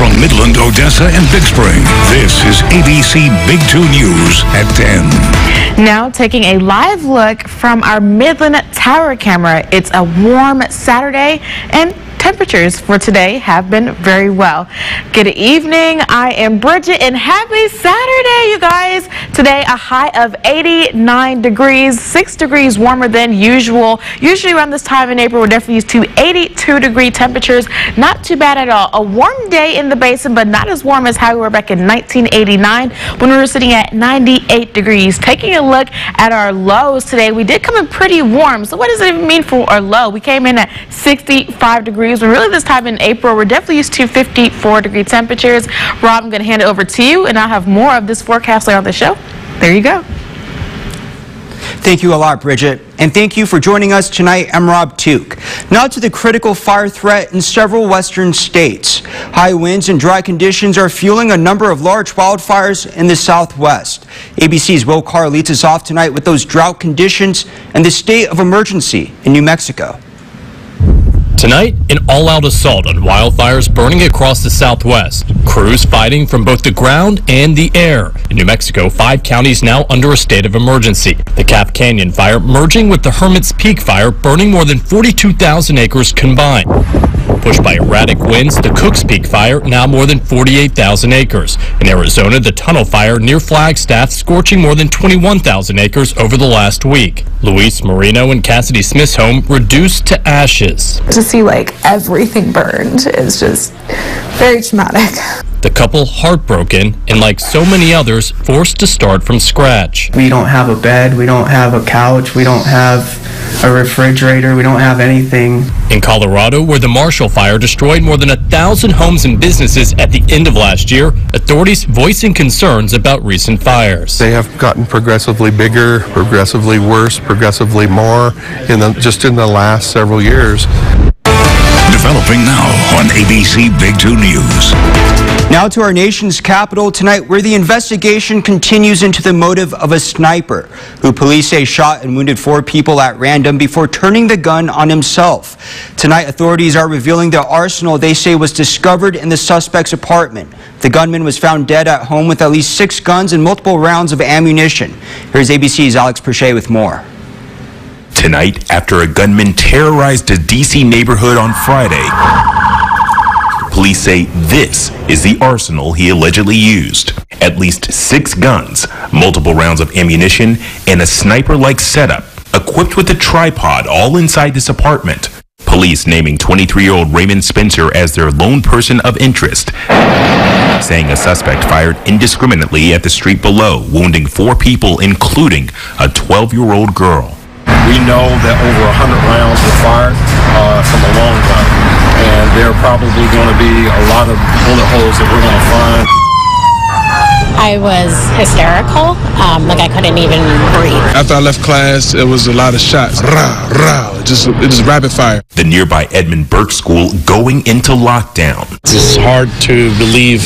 from Midland, Odessa, and Big Spring, this is ABC Big 2 News at 10. Now taking a live look from our Midland Tower camera. It's a warm Saturday and temperatures for today have been very well. Good evening. I am Bridget and happy Saturday, you guys. Today a high of 89 degrees, 6 degrees warmer than usual. Usually around this time in April we're definitely used to 82-degree temperatures. Not too bad at all. A warm day in the basin, but not as warm as how we were back in 1989 when we were sitting at 98 degrees. Taking a look at our lows today, we did come in pretty warm. So what does it even mean for our low? We came in at 65 degrees. When really this time in April, we're definitely used to 54-degree temperatures. Rob, I'm going to hand it over to you, and I'll have more of this forecast later on the show. There you go. Thank you a lot, Bridget. And thank you for joining us tonight. I'm Rob Tuke. Now to the critical fire threat in several western states. High winds and dry conditions are fueling a number of large wildfires in the southwest. ABC's Will Carr leads us off tonight with those drought conditions and the state of emergency in New Mexico. Tonight, an all-out assault on wildfires burning across the southwest. Crews fighting from both the ground and the air. In New Mexico, 5 counties now under a state of emergency. The Cap Canyon fire merging with the Hermit's Peak fire, burning more than 42,000 acres combined. Pushed by erratic winds, the Cooks Peak fire now more than 48,000 acres. In Arizona, the Tunnel fire near Flagstaff scorching more than 21,000 acres over the last week. Luis Marino and Cassidy Smith's home reduced to ashes. To see like everything burned is just very traumatic. The couple heartbroken and, like so many others, forced to start from scratch. We don't have a bed, we don't have a couch, we don't have a refrigerator, we don't have anything. In Colorado, where the Marshall Fire destroyed more than 1,000 homes and businesses at the end of last year, authorities voicing concerns about recent fires. They have gotten progressively bigger, progressively worse, progressively more just in the last several years. Developing now on ABC Big 2 News. Now to our nation's capital tonight, where the investigation continues into the motive of a sniper who police say shot and wounded 4 people at random before turning the gun on himself. Tonight, authorities are revealing the arsenal they say was discovered in the suspect's apartment. The gunman was found dead at home with at least 6 guns and multiple rounds of ammunition. Here's ABC's Alex Perche with more. Tonight, after a gunman terrorized a D.C. neighborhood on Friday, police say this is the arsenal he allegedly used. At least 6 guns, multiple rounds of ammunition, and a sniper-like setup, equipped with a tripod, all inside this apartment. Police naming 23-year-old Raymond Spencer as their lone person of interest, saying a suspect fired indiscriminately at the street below, wounding 4 people, including a 12-year-old girl. We know that over 100 rounds were fired from a long gun, and there are probably going to be a lot of bullet holes that we're going to find. I was hysterical, like I couldn't even breathe. After I left class, it was a lot of shots. Rah, rah, it just rapid fire. The nearby Edmund Burke School going into lockdown. It's hard to believe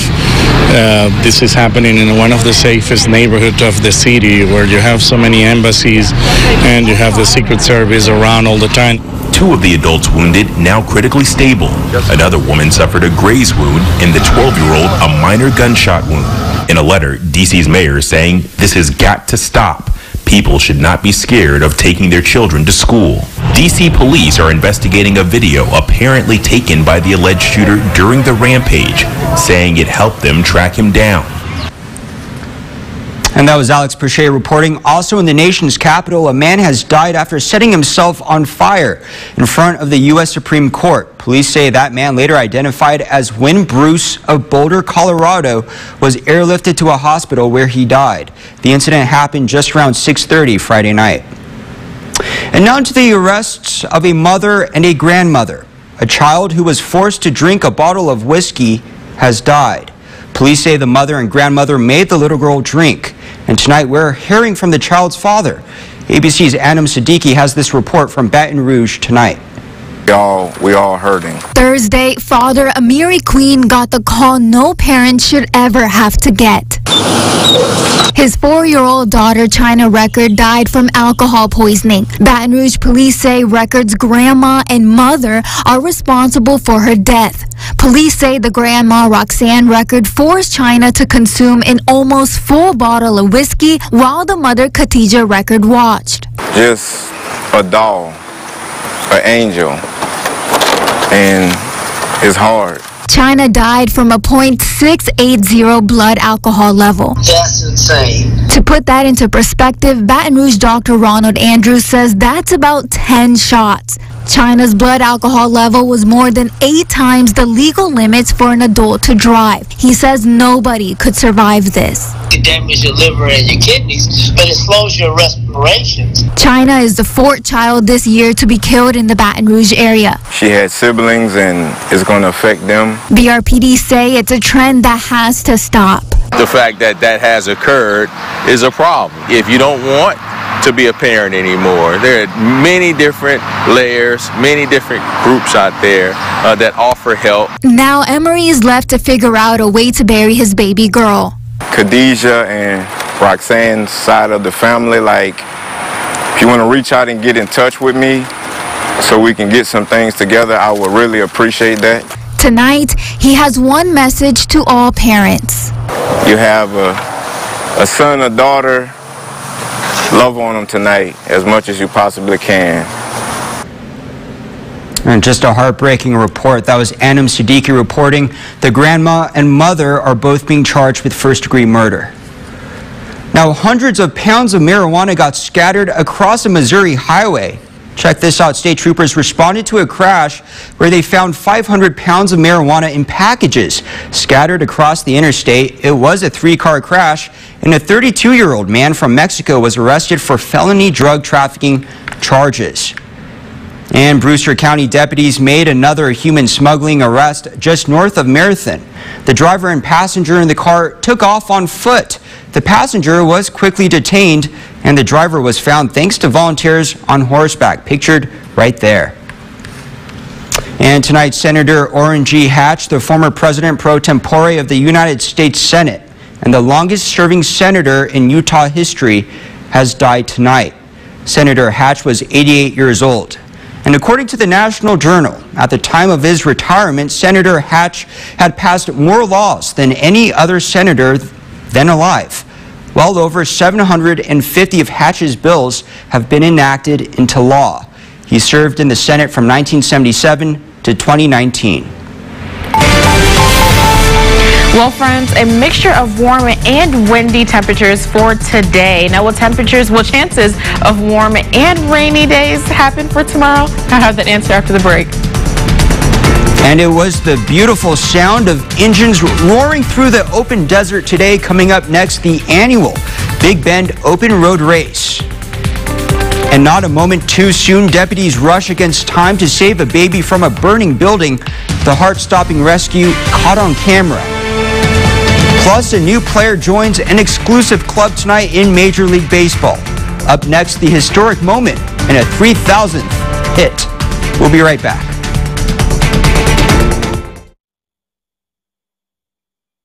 this is happening in one of the safest neighborhoods of the city, where you have so many embassies and you have the Secret Service around all the time. 2 of the adults wounded, now critically stable. Another woman suffered a graze wound, and the 12-year-old a minor gunshot wound. In a letter, D.C.'s mayor saying this has got to stop. People should not be scared of taking their children to school. D.C. police are investigating a video apparently taken by the alleged shooter during the rampage, saying it helped them track him down. And that was Alex Perche reporting. Also in the nation's capital, a man has died after setting himself on fire in front of the U.S. Supreme Court. Police say that man, later identified as Wynn Bruce of Boulder, Colorado, was airlifted to a hospital where he died. The incident happened just around 6:30 Friday night. And now to the arrests of a mother and a grandmother. A child who was forced to drink a bottle of whiskey has died. Police say the mother and grandmother made the little girl drink. And tonight we're hearing from the child's father. ABC's Adam Siddiqui has this report from Baton Rouge tonight. We all hurting. Thursday, father Amiri Queen got the call no parent should ever have to get. His 4-year-old daughter, China Record, died from alcohol poisoning. Baton Rouge police say Record's grandma and mother are responsible for her death. Police say the grandma, Roxanne Record, forced China to consume an almost full bottle of whiskey while the mother, Khadijah Record, watched. Just a doll, an angel, and it's hard. China died from a .680 blood alcohol level. That's insane. To put that into perspective, Baton Rouge Dr. Ronald Andrews says that's about 10 shots. China's blood alcohol level was more than 8 times the legal limits for an adult to drive. He says nobody could survive this. It damages your liver and your kidneys, but it slows your respirations. China is the 4th child this year to be killed in the Baton Rouge area. She had siblings and it's going to affect them. BRPD say it's a trend that has to stop. The fact that that has occurred is a problem. If you don't want to be a parent anymore, there are many different layers, many different groups out there that offer help. Now Emery is left to figure out a way to bury his baby girl. Khadijah and Roxanne's side of the family, like, if you want to reach out and get in touch with me so we can get some things together, I would really appreciate that. Tonight, he has one message to all parents. You have a son or daughter, love on them tonight as much as you possibly can. And just a heartbreaking report. That was Anam Siddiqui reporting. The grandma and mother are both being charged with first-degree murder. Now, hundreds of pounds of marijuana got scattered across a Missouri highway. Check this out. State troopers responded to a crash where they found 500 pounds of marijuana in packages scattered across the interstate. It was a 3-car crash, and a 32-year-old man from Mexico was arrested for felony drug trafficking charges. And Brewster County deputies made another human smuggling arrest just north of Marathon. The driver and passenger in the car took off on foot. The passenger was quickly detained, and the driver was found thanks to volunteers on horseback, pictured right there. And tonight, Senator Orrin G. Hatch, the former president pro tempore of the United States Senate and the longest-serving senator in Utah history, has died tonight. Senator Hatch was 88 years old. And according to the National Journal, at the time of his retirement, Senator Hatch had passed more laws than any other senator then alive. Well over 750 of Hatch's bills have been enacted into law. He served in the Senate from 1977 to 2019. Well, friends, a mixture of warm and windy temperatures for today. Now, will chances of warm and rainy days happen for tomorrow? I'll have that answer after the break. And it was the beautiful sound of engines roaring through the open desert today. Coming up next, the annual Big Bend Open Road Race. And not a moment too soon, deputies rush against time to save a baby from a burning building. The heart-stopping rescue caught on camera. Plus, a new player joins an exclusive club tonight in Major League Baseball. Up next, the historic moment and a 3,000th hit. We'll be right back.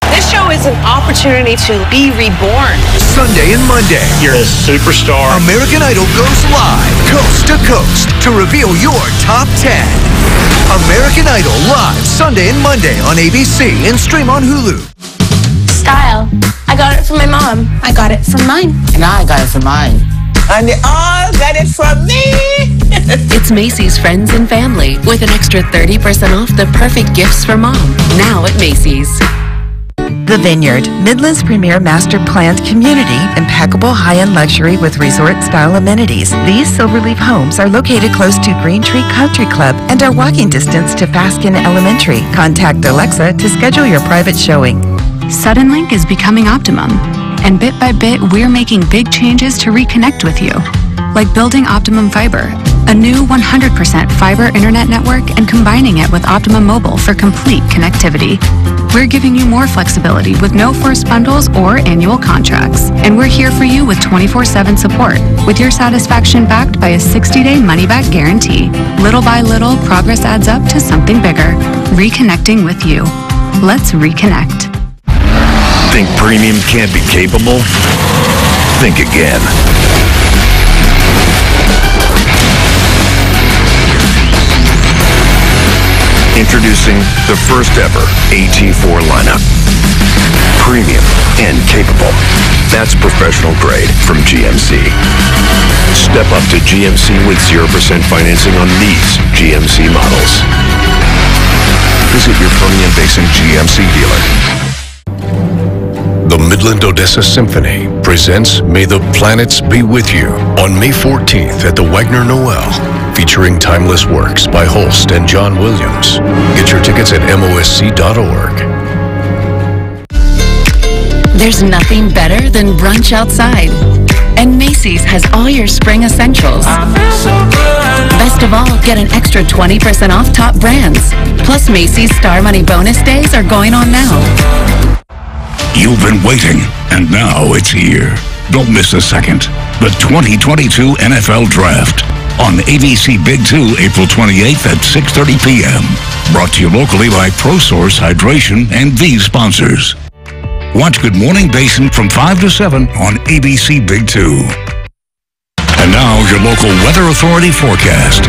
This show is an opportunity to be reborn. Sunday and Monday, You're a superstar. American Idol goes live, coast to coast, to reveal your top 10. American Idol live Sunday and Monday on ABC and stream on Hulu. Style. I got it from my mom. I got it from mine. And I got it from mine. And they all got it from me. It's Macy's Friends and Family with an extra 30% off the perfect gifts for mom. Now at Macy's. The Vineyard, Midland's premier master planned community, impeccable high-end luxury with resort-style amenities. These Silverleaf homes are located close to Green Tree Country Club and are walking distance to Faskin Elementary. Contact Alexa to schedule your private showing. Suddenlink is becoming Optimum, and bit by bit, we're making big changes to reconnect with you. Like building Optimum Fiber, a new 100% fiber internet network, and combining it with Optimum Mobile for complete connectivity. We're giving you more flexibility with no first bundles or annual contracts. And we're here for you with 24/7 support, with your satisfaction backed by a 60-day money-back guarantee. Little by little, progress adds up to something bigger. Reconnecting with you. Let's reconnect. Think premium can't be capable? Think again. Introducing the first ever AT4 lineup. Premium and capable. That's professional grade from GMC. Step up to GMC with 0% financing on these GMC models. Visit your Permian Basin GMC dealer. The Midland-Odessa Symphony presents May the Planets Be With You on May 14th at the Wagner Noel, featuring timeless works by Holst and John Williams. Get your tickets at mosc.org. There's nothing better than brunch outside. And Macy's has all your spring essentials. Best of all, get an extra 20% off top brands. Plus, Macy's Star Money bonus days are going on now. You've been waiting, and now it's here. Don't miss a second. The 2022 NFL Draft on ABC Big 2, April 28th at 6:30 p.m. Brought to you locally by ProSource Hydration and these sponsors. Watch Good Morning Basin from 5 to 7 on ABC Big 2. And now, your local weather authority forecast.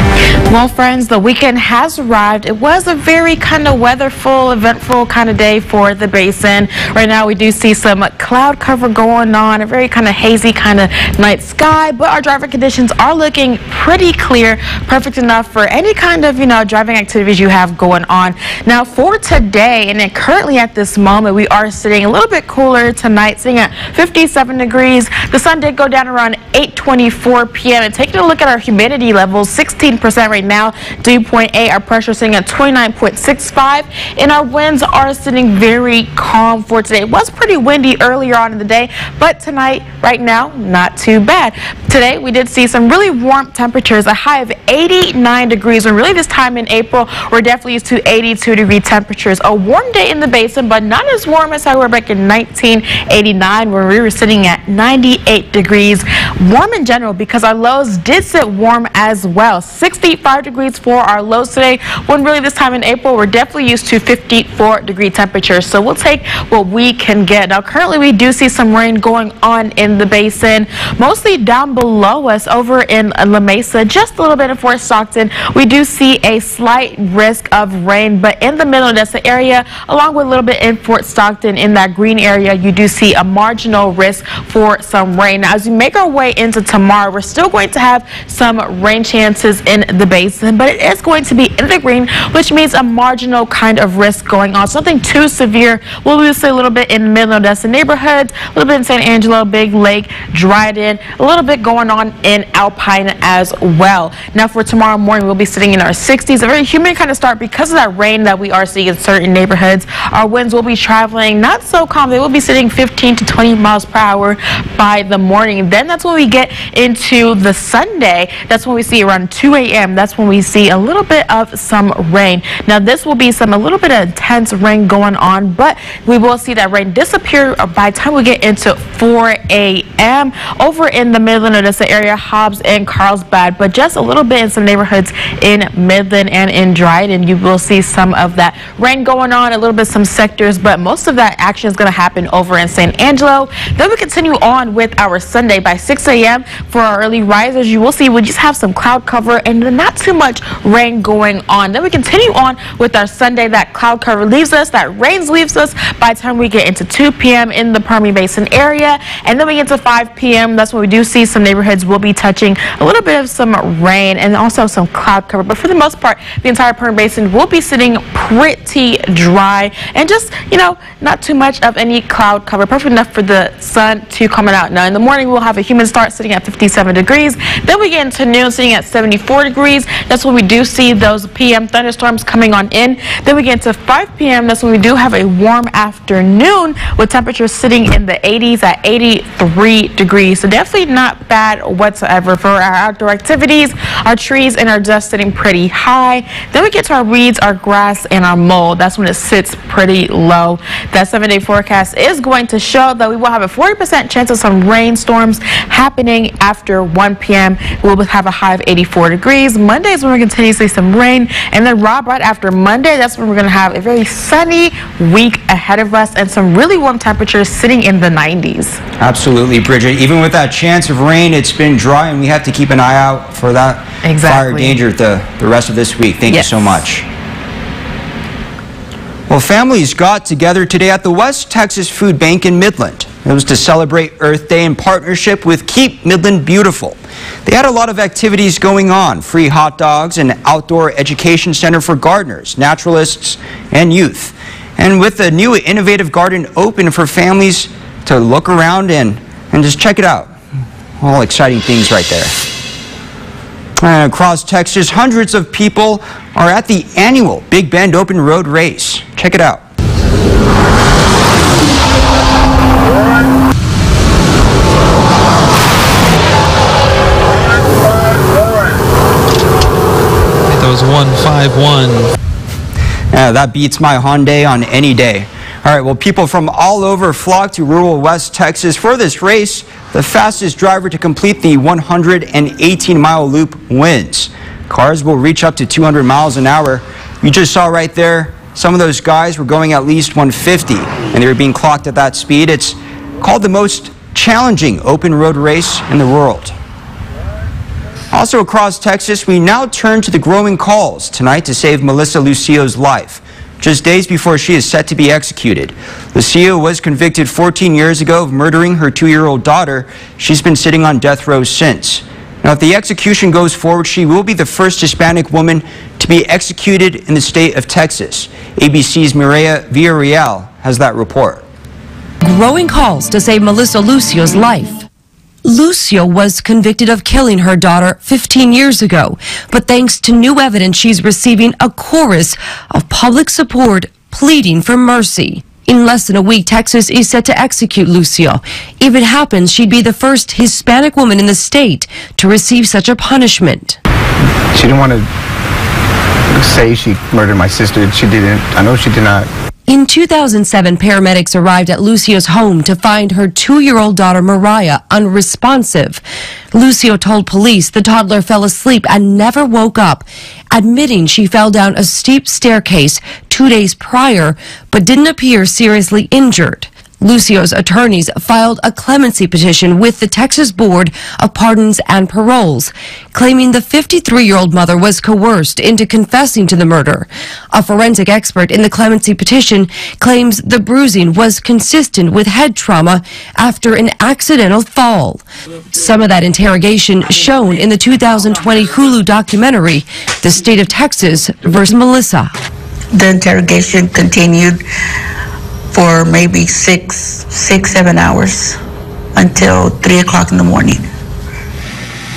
Well, friends, the weekend has arrived. It was a very kind of weatherful, eventful kind of day for the basin. Right now, we do see some cloud cover going on, a very kind of hazy kind of night sky, but our driving conditions are looking pretty clear, perfect enough for any kind of, driving activities you have going on. Now, for today, and then currently at this moment, we are sitting a little bit cooler tonight, sitting at 57 degrees. The sun did go down around 8:24 p.m. and taking a look at our humidity levels, 16% right now, dew point 8, our pressure sitting at 29.65, and our winds are sitting very calm for today. It was pretty windy earlier on in the day, but tonight, right now, not too bad. Today, we did see some really warm temperatures, a high of 89 degrees, and really this time in April, we're definitely used to 82-degree temperatures. A warm day in the basin, but not as warm as I were back in 1989, where we were sitting at 98 degrees. Warm in general, because our lows did sit warm as well. 65 degrees for our lows today, when really this time in April, we're definitely used to 54-degree temperatures. So we'll take what we can get. Now, currently, we do see some rain going on in the basin, mostly down below us over in La Mesa, just a little bit in Fort Stockton. We do see a slight risk of rain, but in the middle Odessa area, along with a little bit in Fort Stockton, in that green area, you do see a marginal risk for some rain. Now, as we make our way into tomorrow, we're still going to have some rain chances in the basin, but it is going to be in the green, which means a marginal kind of risk going on. Something too severe, we'll lose a little bit in the middle Odessa neighborhoods, a little bit in San Angelo, Big Lake, Dryden, a little bit going on in Alpine as well. Now, for tomorrow morning, we'll be sitting in our 60s, a very humid kind of start because of that rain that we are seeing in certain neighborhoods. Our winds will be traveling not so calm. They will be sitting 15 to 20 miles per hour by the morning. Then that's when we get into the Sunday. That's when we see around 2 a.m. That's when we see a little bit of some rain. Now, this will be a little bit of intense rain going on, but we will see that rain disappear by the time we get into 4 a.m. over in the Midland, Odessa area, Hobbs and Carlsbad, but just a little bit in some neighborhoods in Midland and in Dryden. You will see some of that rain going on, a little bit some sectors, but most of that action is going to happen over in San Angelo. Then we continue on with our Sunday by 6 a.m. for our early risers. You will see we just have some cloud cover and not too much rain going on. Then we continue on with our Sunday. That cloud cover leaves us, that rain leaves us by the time we get into 2 p.m. in the Permian Basin area, and then we get to 5 p.m. That's when we do see some neighborhoods will be touching a little bit of some rain and also some cloud cover. But for the most part, the entire Permian Basin will be sitting pretty dry and just, not too much of any cloud cover. Perfect enough for the sun to come out. Now, in the morning, we'll have a humid start sitting at 57 degrees. Then we get into noon sitting at 74 degrees. That's when we do see those PM thunderstorms coming on in. Then we get to 5 p.m. That's when we do have a warm afternoon with temperatures sitting in the 80s at 83 degrees. So definitely not bad that whatsoever. For our outdoor activities, our trees and our dust sitting pretty high. Then we get to our weeds, our grass, and our mold. That's when it sits pretty low. That 7-day forecast is going to show that we will have a 40% chance of some rainstorms happening after 1 p.m. We will have a high of 84 degrees. Monday is when we're going to continue to see some rain. And then right after Monday, that's when we're going to have a very sunny week ahead of us and some really warm temperatures sitting in the 90s. Absolutely, Bridget. Even with that chance of rain, it's been dry, and we have to keep an eye out for that fire danger the rest of this week. Thank you so much. Well, families got together today at the West Texas Food Bank in Midland. It was to celebrate Earth Day in partnership with Keep Midland Beautiful. They had a lot of activities going on: free hot dogs, an outdoor education center for gardeners, naturalists, and youth. And with the new innovative garden open for families to look around and just check it out. All exciting things right there. And across Texas, hundreds of people are at the annual Big Bend Open Road Race. Check it out. That was 151. Yeah, that beats my Hyundai on any day. All right, well, people from all over flock to rural West Texas for this race. The fastest driver to complete the 118-mile loop wins. Cars will reach up to 200 miles an hour. You just saw right there, some of those guys were going at least 150, and they were being clocked at that speed. It's called the most challenging open road race in the world. Also across Texas, we now turn to the growing calls tonight to save Melissa Lucio's life, just days before she is set to be executed. Lucio was convicted 14 years ago of murdering her 2-year-old daughter. She's been sitting on death row since. Now, if the execution goes forward, she will be the first Hispanic woman to be executed in the state of Texas. ABC's Mireya Villarreal has that report. Growing calls to save Melissa Lucio's life. Lucio was convicted of killing her daughter 15 years ago, but thanks to new evidence, she's receiving a chorus of public support pleading for mercy. In less than a week, Texas is set to execute Lucio. If it happens, she'd be the first Hispanic woman in the state to receive such a punishment. She didn't want to say she murdered my sister. She didn't. I know she did not. In 2007, paramedics arrived at Lucio's home to find her 2-year-old daughter, Mariah, unresponsive. Lucio told police the toddler fell asleep and never woke up, admitting she fell down a steep staircase 2 days prior, but didn't appear seriously injured. Lucio's attorneys filed a clemency petition with the Texas Board of Pardons and Paroles, claiming the 53-year-old mother was coerced into confessing to the murder. A forensic expert in the clemency petition claims the bruising was consistent with head trauma after an accidental fall. Some of that interrogation shown in the 2020 Hulu documentary, The State of Texas vs. Melissa. The interrogation continued for maybe 7 hours until 3 o'clock in the morning.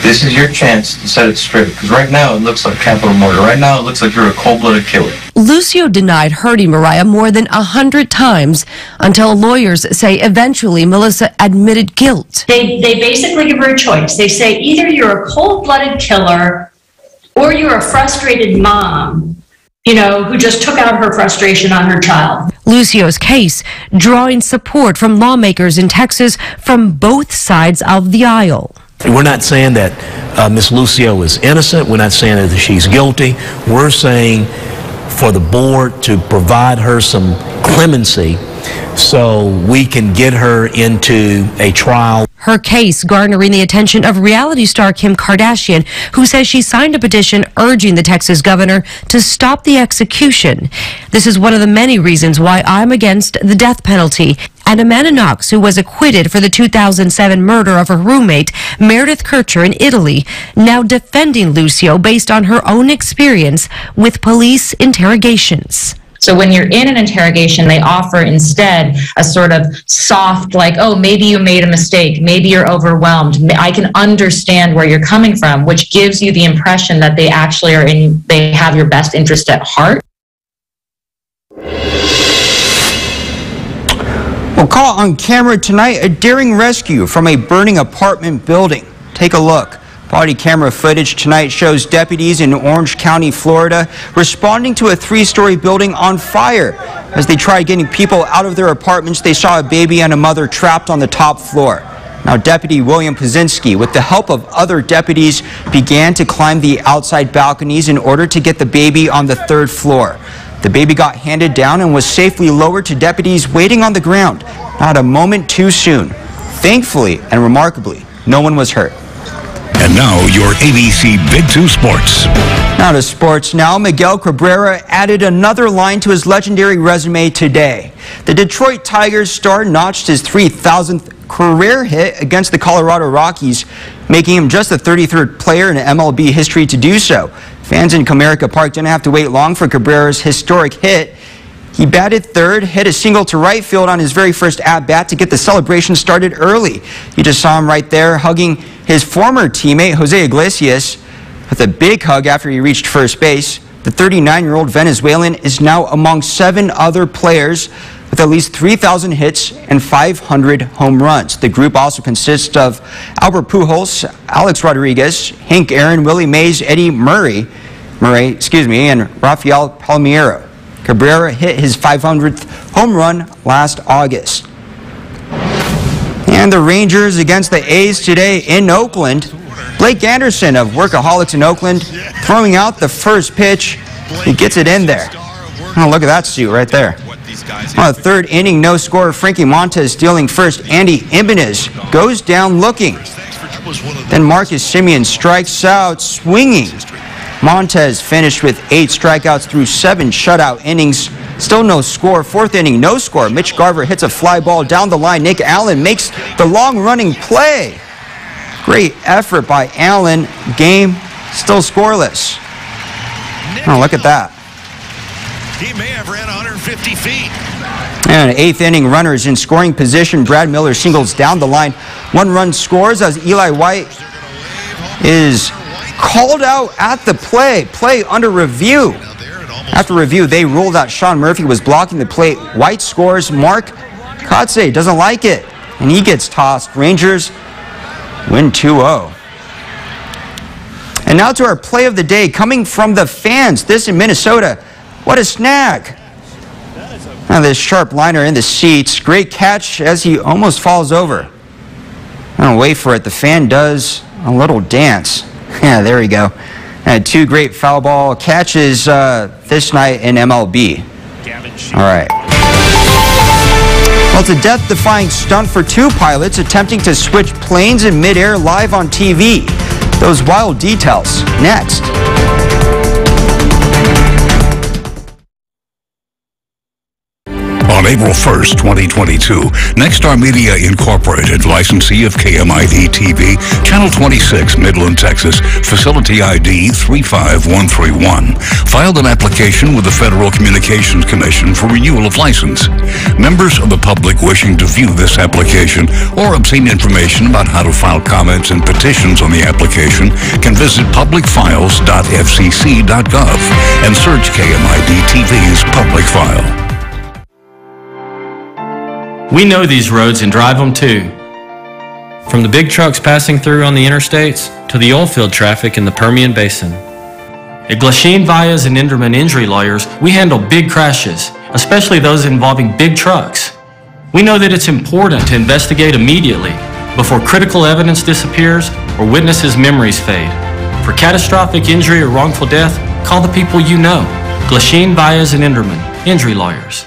This is your chance to set it straight, because right now it looks like capital murder. Right now it looks like you're a cold-blooded killer. Lucio denied hurting Mariah more than 100 times until lawyers say eventually Melissa admitted guilt. They basically give her a choice. They say either you're a cold-blooded killer or you're a frustrated mom, who just took out her frustration on her child. Lucio's case drawing support from lawmakers in Texas from both sides of the aisle. We're not saying that Miss Lucio is innocent. We're not saying that she's guilty. We're saying for the board to provide her some clemency so we can get her into a trial. Her case garnering the attention of reality star Kim Kardashian, who says she signed a petition urging the Texas governor to stop the execution. This is one of the many reasons why I'm against the death penalty. And Amanda Knox, who was acquitted for the 2007 murder of her roommate, Meredith Kircher, in Italy, now defending Lucio based on her own experience with police interrogations. So when you're in an interrogation, they offer instead a sort of soft, like, oh, maybe you made a mistake, maybe you're overwhelmed, I can understand where you're coming from, which gives you the impression that they actually they have your best interest at heart. Well, caught on camera tonight, a daring rescue from a burning apartment building. Take a look. Body camera footage tonight shows deputies in Orange County, Florida, responding to a 3-story building on fire. As they tried getting people out of their apartments, they saw a baby and a mother trapped on the top floor. Now, Deputy William Pazinski, with the help of other deputies, began to climb the outside balconies in order to get the baby on the 3rd floor. The baby got handed down and was safely lowered to deputies waiting on the ground. Not a moment too soon. Thankfully and remarkably, no one was hurt. And now, your ABC Big 2 Sports. Now to sports now. Miguel Cabrera added another line to his legendary resume today. The Detroit Tigers star notched his 3,000th career hit against the Colorado Rockies, making him just the 33rd player in MLB history to do so. Fans in Comerica Park didn't have to wait long for Cabrera's historic hit. He batted 3rd, hit a single to right field on his very first at-bat to get the celebration started early. You just saw him right there hugging his former teammate, Jose Iglesias, with a big hug after he reached first base. The 39-year-old Venezuelan is now among 7 other players with at least 3,000 hits and 500 home runs. The group also consists of Albert Pujols, Alex Rodriguez, Hank Aaron, Willie Mays, Eddie Murray, and Rafael Palmeiro. Cabrera hit his 500th home run last August. And the Rangers against the A's today in Oakland. Blake Anderson of Workaholics in Oakland throwing out the first pitch. He gets it in there. Oh, look at that suit right there. On the 3rd inning, no score. Frankie Montes dealing first. Andy Ibanez goes down looking. Then Marcus Semien strikes out swinging. Montes finished with 8 strikeouts through 7 shutout innings. Still no score. 4th inning, no score. Mitch Garver hits a fly ball down the line. Nick Allen makes the long-running play. Great effort by Allen. Game still scoreless. Oh, look at that. He may have ran 150 feet. And 8th inning, runners in scoring position. Brad Miller singles down the line. 1 run scores as Eli White is called out at the play. Play under review. After review, they ruled out Sean Murphy was blocking the plate. White scores. Mark Kotze doesn't like it, and he gets tossed. Rangers win 2-0. And now to our play of the day, coming from the fans. This in Minnesota. What a snag. Now this sharp liner in the seats. Great catch as he almost falls over. I'll wait for it. The fan does a little dance. Yeah, there we go. And 2 great foul ball catches this night in MLB. All right. Well, it's a death-defying stunt for 2 pilots attempting to switch planes in midair live on TV. Those wild details next. On April 1st, 2022, Nexstar Media Incorporated, licensee of KMID TV, Channel 26, Midland, Texas, facility ID 35131, filed an application with the Federal Communications Commission for renewal of license. Members of the public wishing to view this application or obtain information about how to file comments and petitions on the application can visit publicfiles.fcc.gov and search KMID TV's public file. We know these roads and drive them too. From the big trucks passing through on the interstates to the oilfield traffic in the Permian Basin. At Glasheen, Vyas, and Inderman Injury Lawyers, we handle big crashes, especially those involving big trucks. We know that it's important to investigate immediately before critical evidence disappears or witnesses' memories fade. For catastrophic injury or wrongful death, call the people you know. Glasheen, Vyas, and Inderman Injury Lawyers.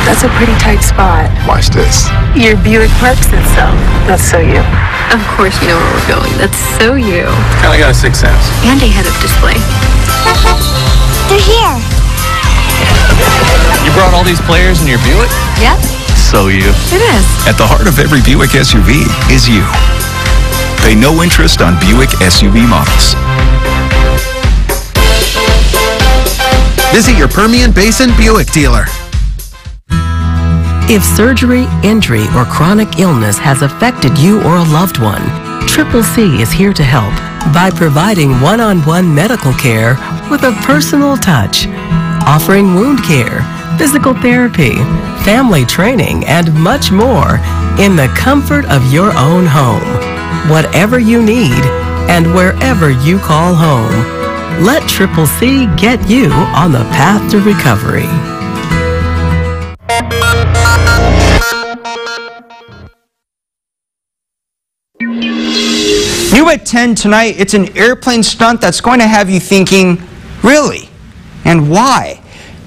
That's a pretty tight spot. Watch this. Your Buick parks it so. That's so you. Of course you know where we're going. That's so you. Kinda got a 6th sense. And a head-up display. They're here. You brought all these players in your Buick? Yep. So you. It is. At the heart of every Buick SUV is you. Pay no interest on Buick SUV models. Visit your Permian Basin Buick dealer. If surgery, injury, or chronic illness has affected you or a loved one, CCC is here to help by providing one-on-one medical care with a personal touch, offering wound care, physical therapy, family training, and much more. in the comfort of your own home. Whatever you need and wherever you call home. Let Triple C get you on the path to recovery. New at 10 tonight, it's an airplane stunt that's going to have you thinking, really? And why?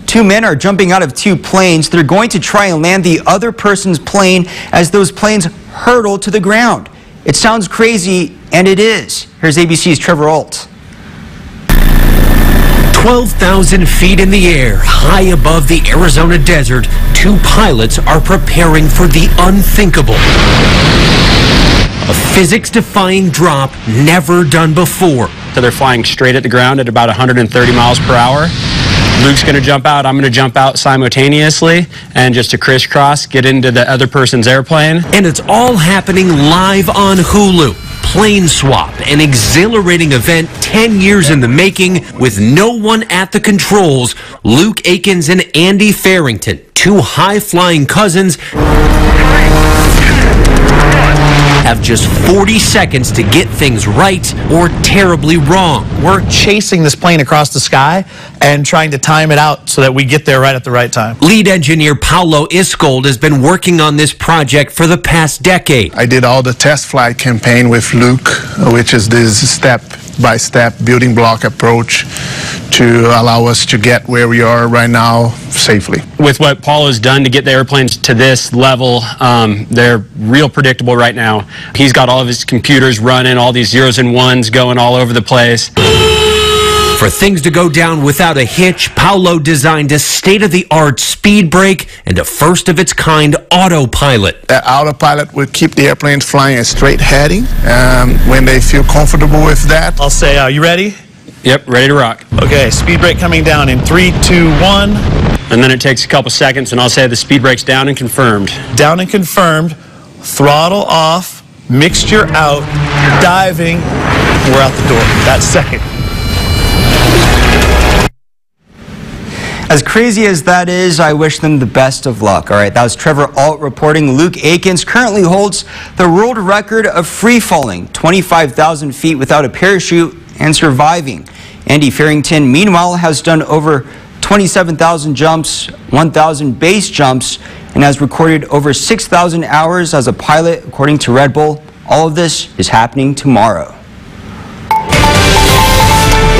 Two men are jumping out of two planes. They're going to try and land the other person's plane as those planes hurtle to the ground. It sounds crazy, and it is. Here's ABC's Trevor Alt. 12,000 feet in the air, high above the Arizona desert, two pilots are preparing for the unthinkable. A physics-defying drop never done before. So they're flying straight at the ground at about 130 miles per hour. Luke's going to jump out, I'm going to jump out simultaneously, and just to crisscross, get into the other person's airplane. And it's all happening live on Hulu. Plane Swap, an exhilarating event 10 years in the making with no one at the controls. Luke Akins and Andy Farrington, two high-flying cousins, have just 40 seconds to get things right or terribly wrong. We're chasing this plane across the sky and trying to time it out so that we get there right at the right time. Lead engineer Paulo Iskold has been working on this project for the past decade. I did all the test flight campaign with Luke, which is this step-by-step building block approach to allow us to get where we are right now safely. With what Paulo's done to get the airplanes to this level, they're real predictable right now. He's got all of his computers running, all these zeros and ones going all over the place. For things to go down without a hitch, Paulo designed a state-of-the-art speed brake and a first-of-its-kind autopilot. The autopilot would keep the airplanes flying a straight heading. When they feel comfortable with that, I'll say, you ready? Yep, ready to rock. Okay, speed brake coming down in 3, 2, 1. And then it takes a couple seconds, and I'll say the speed brake's down and confirmed. Down and confirmed. Throttle off. Mixture out. Diving. We're out the door. That second. As crazy as that is, I wish them the best of luck. All right, that was Trevor Alt reporting. Luke Akins currently holds the world record of free falling, 25,000 feet without a parachute and surviving. Andy Farrington, meanwhile, has done over 27,000 jumps, 1,000 base jumps, and has recorded over 6,000 hours as a pilot, according to Red Bull. All of this is happening tomorrow.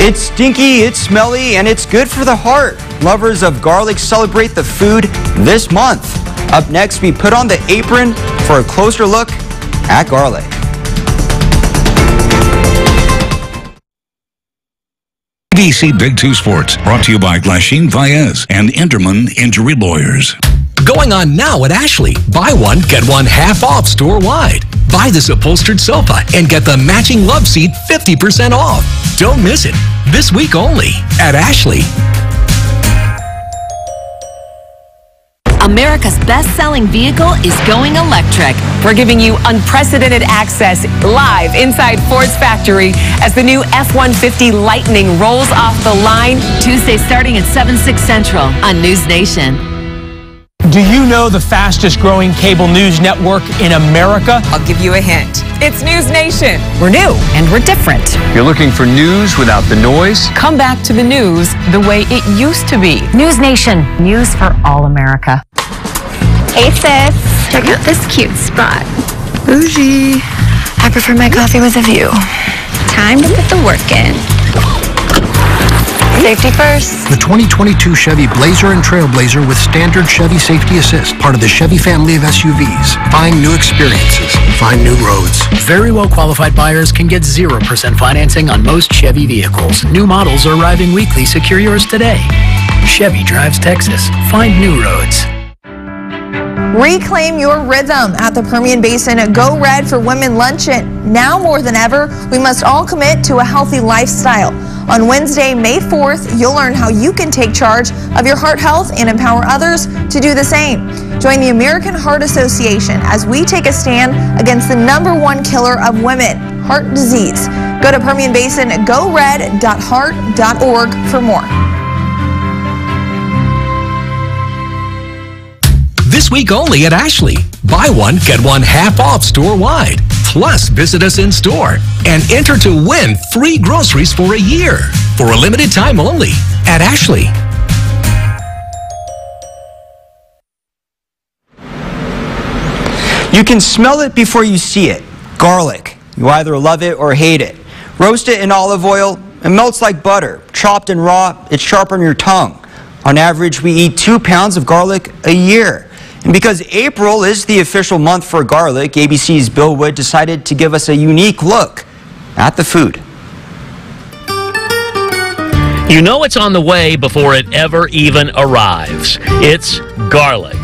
It's stinky, it's smelly, and it's good for the heart. Lovers of garlic celebrate the food this month. Up next, we put on the apron for a closer look at garlic. ABC Big 2 Sports, brought to you by Glasheen Vaez and Enderman Injury Lawyers. Going on now at Ashley. Buy one, get one half off store-wide. Buy this upholstered sofa and get the matching love seat 50% off. Don't miss it. This week only at Ashley. America's best-selling vehicle is going electric. We're giving you unprecedented access live inside Ford's factory as the new F-150 Lightning rolls off the line. Tuesday starting at 7/6 Central on News Nation. Do you know the fastest growing cable news network in America? I'll give you a hint. It's News Nation. We're new and we're different. You're looking for news without the noise? Come back to the news the way it used to be. News Nation. News for all America. Hey sis, check out this cute spot. Bougie. I prefer my coffee with a view. Time to put the work in. Safety first. The 2022 Chevy Blazer and Trailblazer with standard Chevy Safety Assist, part of the Chevy family of SUVs. Find new experiences, find new roads. Very well qualified buyers can get 0% financing on most Chevy vehicles. New models are arriving weekly. Secure yours today. Chevy drives Texas. Find new roads. Reclaim your rhythm at the Permian Basin Go Red for Women Luncheon. Now more than ever, we must all commit to a healthy lifestyle. On Wednesday, May 4th, you'll learn how you can take charge of your heart health and empower others to do the same. Join the American Heart Association as we take a stand against the #1 killer of women, heart disease. Go to PermianBasinGoRed.heart.org for more. This week only at Ashley. Buy buy one, get one half off store-wide. Plus, visit us in store and enter to win free groceries for a year for a limited time only at Ashley. You can smell it before you see it. Garlic. You either love it or hate it. Roast it in olive oil. It melts like butter. Chopped and raw, it's sharp on your tongue. On average, we eat 2 pounds of garlic a year. And because April is the official month for garlic, ABC's Bill Wood decided to give us a unique look at the food. You know it's on the way before it ever even arrives. It's garlic.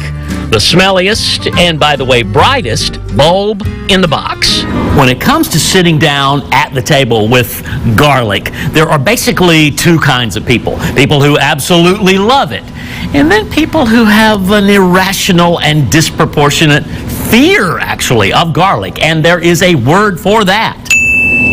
The smelliest and, by the way, brightest bulb in the box. When it comes to sitting down at the table with garlic, there are basically two kinds of people. People who absolutely love it, and then people who have an irrational and disproportionate fear, actually, of garlic. And there is a word for that.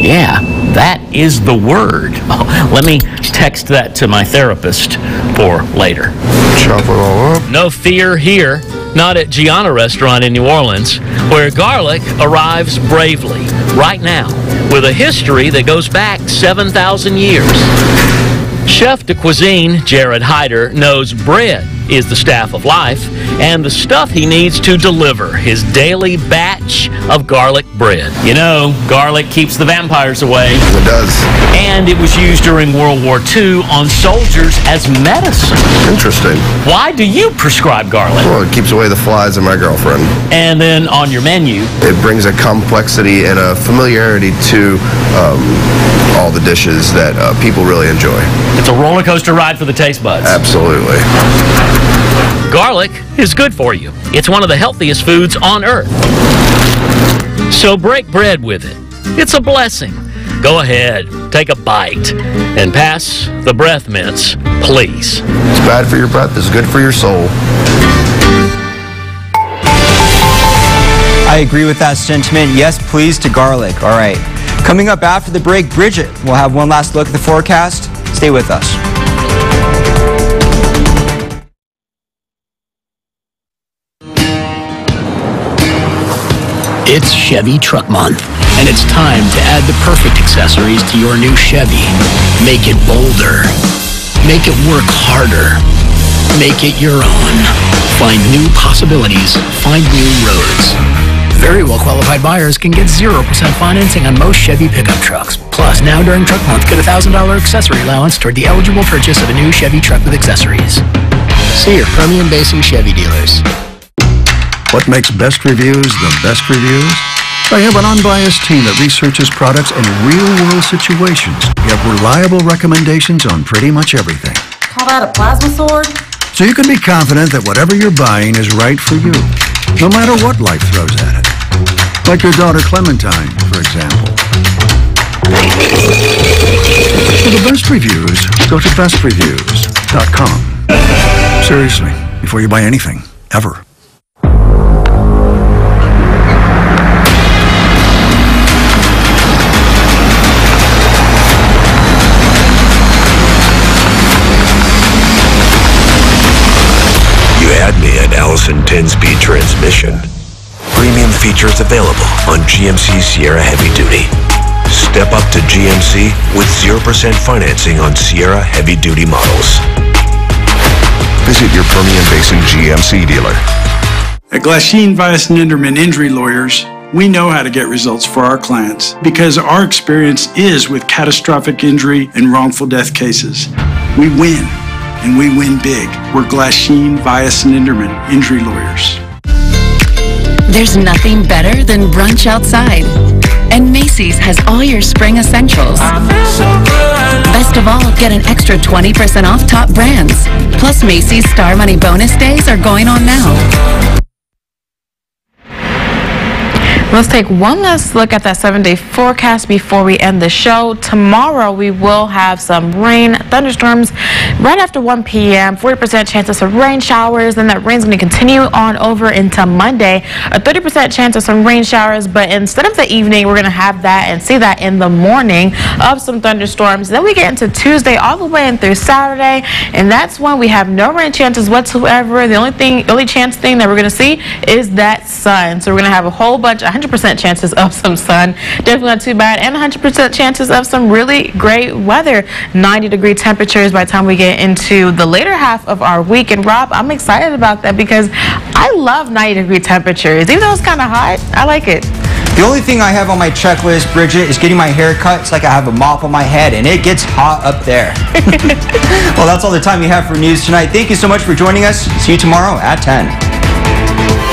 Yeah, that is the word. Oh, let me text that to my therapist for later. Chop it all up. No fear here. Not at Gianna Restaurant in New Orleans, where garlic arrives bravely right now with a history that goes back 7,000 years. Chef de cuisine Jared Hyder knows bread is the staff of life and the stuff he needs to deliver his daily batch of garlic bread. You know, garlic keeps the vampires away. It does. And it was used during World War II on soldiers as medicine. Interesting. Why do you prescribe garlic? Well, it keeps away the flies of my girlfriend. And then on your menu, it brings a complexity and a familiarity to all the dishes that people really enjoy. It's a roller coaster ride for the taste buds. Absolutely. Garlic is good for you. It's one of the healthiest foods on earth. So break bread with it. It's a blessing. Go ahead, take a bite, and pass the breath mints, please. It's bad for your breath, it's good for your soul. I agree with that sentiment. Yes, please to garlic. All right. Coming up after the break, Bridget will have one last look at the forecast. Stay with us. It's Chevy Truck Month, and it's time to add the perfect accessories to your new Chevy. Make it bolder. Make it work harder. Make it your own. Find new possibilities. Find new roads. Very well qualified buyers can get 0% financing on most Chevy pickup trucks. Plus, now during Truck Month, get a $1,000 accessory allowance toward the eligible purchase of a new Chevy truck with accessories. See your Permian Basin Chevy dealers. What makes best reviews the best reviews? They have an unbiased team that researches products in real-world situations. Give reliable recommendations on pretty much everything. Call that a plasma sword? So you can be confident that whatever you're buying is right for you, no matter what life throws at it. Like your daughter Clementine, for example. For the best reviews, go to bestreviews.com. Seriously, before you buy anything, ever. Add me an Allison 10-speed transmission. Premium features available on GMC Sierra Heavy Duty. Step up to GMC with 0% financing on Sierra Heavy Duty models. Visit your Permian Basin GMC dealer. At Glasheen, Vias & Inderman Injury Lawyers, we know how to get results for our clients because our experience is with catastrophic injury and wrongful death cases. We win. And we win big. We're Glasheen, Vias & Inderman Injury Lawyers. There's nothing better than brunch outside. And Macy's has all your spring essentials. Best of all, get an extra 20% off top brands. Plus, Macy's Star Money bonus days are going on now. Let's take one last look at that 7-day forecast before we end the show. Tomorrow we will have some rain, thunderstorms right after 1 p.m. 40% chance of some rain showers. Then that rain's going to continue on over into Monday. A 30% chance of some rain showers, but instead of the evening, we're going to have that and see that in the morning of some thunderstorms. Then we get into Tuesday all the way in through Saturday, and that's when we have no rain chances whatsoever. The only chance thing that we're going to see is that sun. So we're going to have a whole bunch, 100% chances of some sun. Definitely not too bad, and 100% chances of some really great weather. 90-degree temperatures by the time we get into the later half of our week. And Rob, I'm excited about that because I love 90-degree temperatures. Even though it's kind of hot, I like it. The only thing I have on my checklist, Bridget, is getting my hair cut. It's like I have a mop on my head, and it gets hot up there. Well, that's all the time we have for news tonight. Thank you so much for joining us. See you tomorrow at 10.